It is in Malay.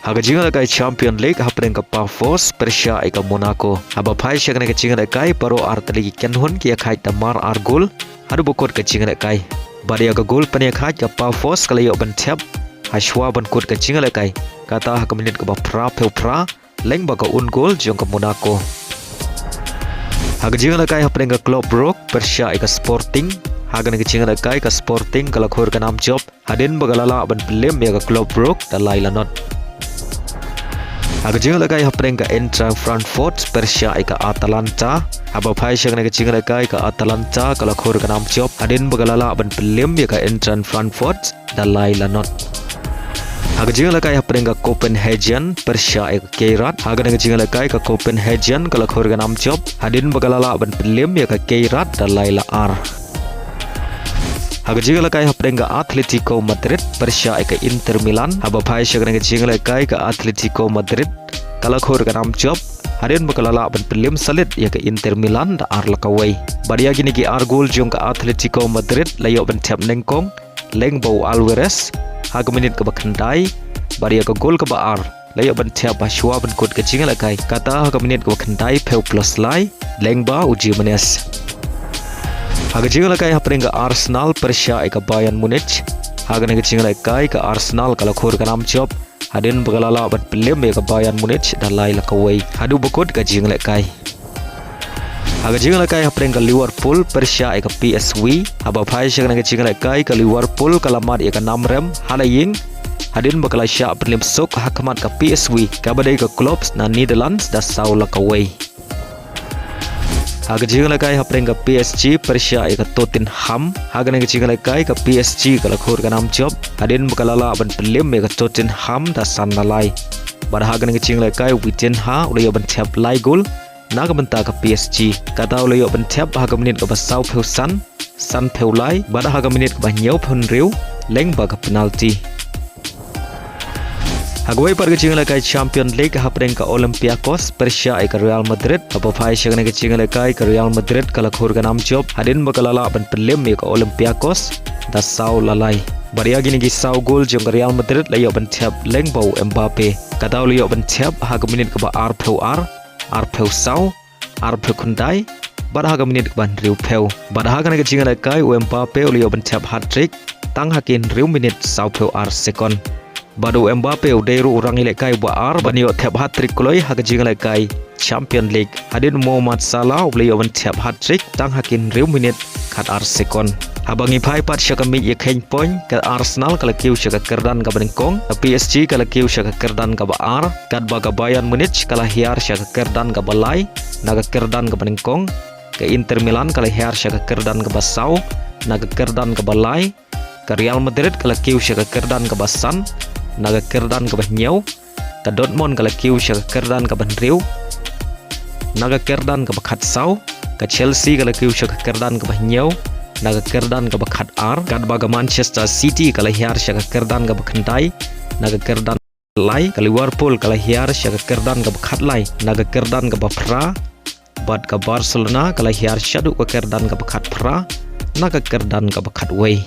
Haga jinga kai Champion League hapreng ka Pafos Persia ika Monaco. Haba phai shakne ka jinga kai paro artali kenhon ki khai tamar argul hadu bukot ka jinga kai. Badia ka gol pania khai ka Pafos kalayo ban Thep. Hashwa ban kut ka jinga kai. Kata ha minit ka ba pra peu pra leng ba ka un gol jong ka Monaco. Haga jinga kai hapreng ka Club Brugge Persia ika Sporting. Haga ngi jinga kai ka Sporting kala khor ka nam job hadin bagalala ban Pynliem ya ka Club Brugge dalai lanot. Haga jinga kai hapreng ka Eintracht Frankfurt Persia ika Atalanta. Haba phai shakne ka jinga kai ka Atalanta kala khor ka nam job hadin bagalala ban Pynliem ya ka Eintracht Frankfurt dalai lanot. Haga jinga kai hapreng ka Copenhagen Persia ika Keirat. Haga ngi jinga kai ka Copenhagen kala khor ka nam job hadin bagalala ban Pynliem ya ka Keirat dalai la ar. Haga jinga kai hapreng ka Atletico Madrid Persia ika Inter Milan. Haba phai shakne ka jinga kai ka Atletico Madrid kala khor ka nam job hadin bagalala ban Pynliem salit ya ka Inter Milan da ar lakawai. Badia gini ki ar gol jong ka Atletico Madrid layo ban Thep nengkong leng bau Alvarez. Haga minit ka bakandai badia ka gol ka ba ar layo ban Thep Hashwa ban kut ka jinga kai. Kata haga minit ka bakandai peu plus lai leng ba uji manes. Haga jinga kai hapreng ka Arsenal Persia ika Bayern Munich. Haga ngi jinga kai ka Arsenal kala khor ka nam job hadin bagalala ban Pynliem ya ka Bayern Munich dalai lakawai hadu bakut ka jinga kai. Haga jinga kai hapreng ka Liverpool Persia ika PSV. Haba phai shakna ka jinga kai ka Liverpool kala mat ya ka Namrem Hala Ïing hadin bakala Shah Pynliem sok hakamat ka PSV ka badai ka clubs na Netherlands da sau lakawai. Haga jinga kai hapreng ka PSG Persia ika Tottenham. Haga ngi jinga kai ka PSG kala khor ka nam job hadin bakalala ban Pynliem ya ka Tottenham da san nalai. Bar haga ngi jinga kai Wittenha ulayo ban Thep lai gol naga benta ka PSG. Kata ulayo ban Thep haga minit ka ba sau peu san peu lai bar haga minit ka ba nyau peu riu leng ba ka penalty. Hagway par jinga kai Champion League hapreng ka Olympiacos Persia ika Real Madrid. Haba phai shakne ka jinga kai ka Real Madrid kala khor ka nam job hadin bakalala ban Pynliem ya ka Olympiacos da sau lalai. Badia gini ki sau gol jong Real Madrid layo ban Thep leng bau Mbappe. Kata layo ban Thep haga minit ka ba ar peu sau ar peu kundai bar haga minit ka ban riu peu. Bar haga ka jinga kai Mbappe layo ban Thep Hattrick tang hakin riu minit sau peu ar second. Badu Mbappe uderu orang ilek kai buat ar banyo Thep Hattrick koloi haga jinga kai Champion League hadin Mohamed Salah beliau ban Thep Hattrick tang hakin riu minit kat ar second. Habangi phai pat syakami ye khen point ka Arsenal kala kiu syaka kerdan ka benengkong PSG kala kiu syaka kerdan ka ba ar kat ba ka Bayern Munich kala hiar syaka kerdan ka balai naga kerdan ka benengkong ka Inter Milan kala hiar syaka kerdan ka basau naga kerdan ka balai ka Real Madrid kala kiu syaka kerdan ka basan naga kerdan ka bahnyau ka Dortmund kala kiu syaka kerdan ka banriu naga kerdan ka bakhat sau ka Chelsea kala kiu syaka kerdan ka bahnyau naga kerdan ka bakhat ar kat baga Manchester City kala hiar syaka kerdan ka bakhandai naga kerdan lai ka Liverpool kala hiar syaka kerdan ka bakhat lai naga kerdan ka bapra bad ka Barcelona kala hiar syadu ka kerdan ka bakhat pra naga kerdan ka bakhat wei.